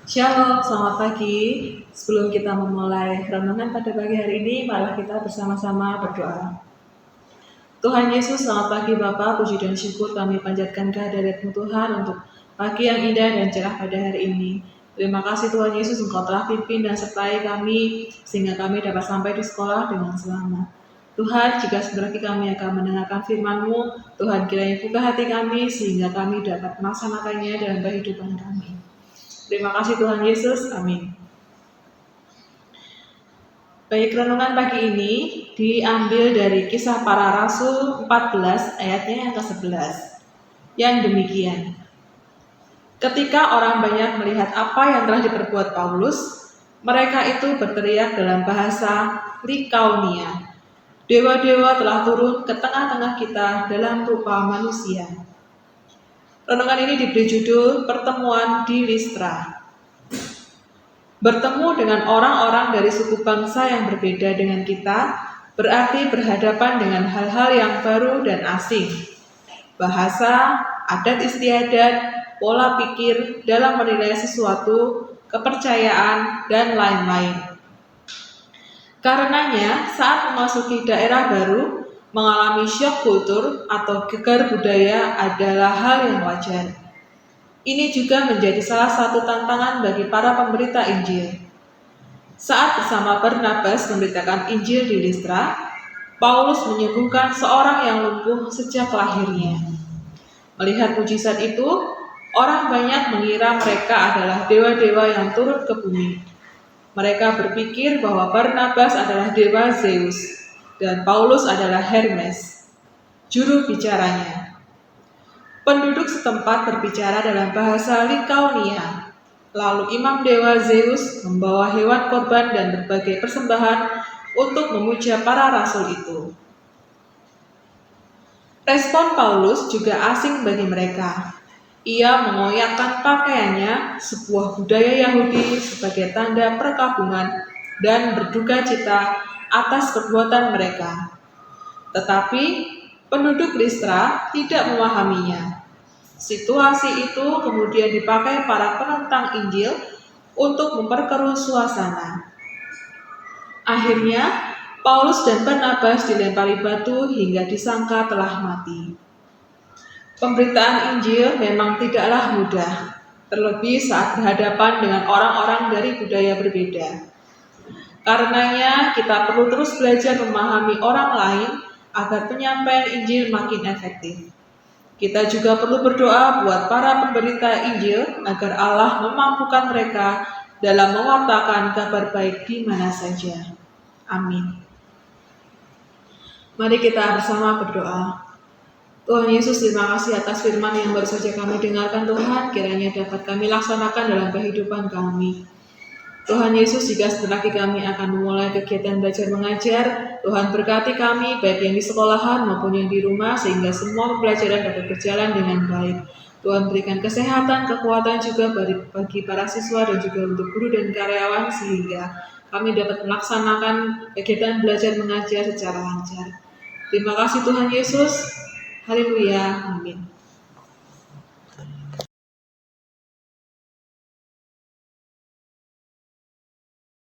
Shalom, selamat pagi. Sebelum kita memulai renungan pada pagi hari ini, marilah kita bersama-sama berdoa. Tuhan Yesus, selamat pagi Bapa, puji dan syukur kami panjatkan kehadirat-Mu Tuhan untuk pagi yang indah dan cerah pada hari ini. Terima kasih Tuhan Yesus, Engkau telah pimpin dan sertai kami, sehingga kami dapat sampai di sekolah dengan selamat. Tuhan, jika sebentar lagi kami akan mendengarkan firman-Mu, Tuhan kiranya buka hati kami, sehingga kami dapat melaksanakannya dalam kehidupan kami. Terima kasih Tuhan Yesus, amin. Baik, renungan pagi ini diambil dari Kisah Para Rasul 14 ayatnya yang ke-11. Yang demikian, ketika orang banyak melihat apa yang telah diperbuat Paulus, mereka itu berteriak dalam bahasa Likaunia, "Dewa-dewa telah turun ke tengah-tengah kita dalam rupa manusia." Renungan ini diberi judul Pertemuan di Listra. Bertemu dengan orang-orang dari suku bangsa yang berbeda dengan kita berarti berhadapan dengan hal-hal yang baru dan asing. Bahasa, adat istiadat, pola pikir dalam menilai sesuatu, kepercayaan, dan lain-lain. Karenanya, saat memasuki daerah baru, mengalami syok kultur atau gegar budaya adalah hal yang wajar. Ini juga menjadi salah satu tantangan bagi para pemberita Injil. Saat bersama Barnabas memberitakan Injil di Listra, Paulus menyembuhkan seorang yang lumpuh sejak lahirnya. Melihat mujizat itu, orang banyak mengira mereka adalah dewa-dewa yang turun ke bumi. Mereka berpikir bahwa Barnabas adalah dewa Zeus dan Paulus adalah Hermes, juru bicaranya. Penduduk setempat berbicara dalam bahasa Likaunia. Lalu imam dewa Zeus membawa hewan korban dan berbagai persembahan untuk memuja para rasul itu. Respon Paulus juga asing bagi mereka. Ia mengoyakkan pakaiannya, sebuah budaya Yahudi sebagai tanda perkabungan dan berduka cita atas perbuatan mereka. Tetapi penduduk Listra tidak memahaminya. Situasi itu kemudian dipakai para penentang Injil untuk memperkeruh suasana. Akhirnya, Paulus dan Barnabas dilempari batu hingga disangka telah mati. Pemberitaan Injil memang tidaklah mudah, terlebih saat berhadapan dengan orang-orang dari budaya berbeda. Karenanya, kita perlu terus belajar memahami orang lain agar penyampaian Injil makin efektif. Kita juga perlu berdoa buat para pemberita Injil agar Allah memampukan mereka dalam mewartakan kabar baik di mana saja. Amin. Mari kita bersama berdoa. Tuhan Yesus, terima kasih atas firman yang baru saja kami dengarkan Tuhan, kiranya dapat kami laksanakan dalam kehidupan kami. Tuhan Yesus, jika sebentar lagi kami akan memulai kegiatan belajar mengajar, Tuhan berkati kami baik yang di sekolahan maupun yang di rumah, sehingga semua pembelajaran dapat berjalan dengan baik. Tuhan berikan kesehatan, kekuatan juga bagi para siswa dan juga untuk guru dan karyawan, sehingga kami dapat melaksanakan kegiatan belajar mengajar secara lancar. Terima kasih Tuhan Yesus. Haleluya. Amin.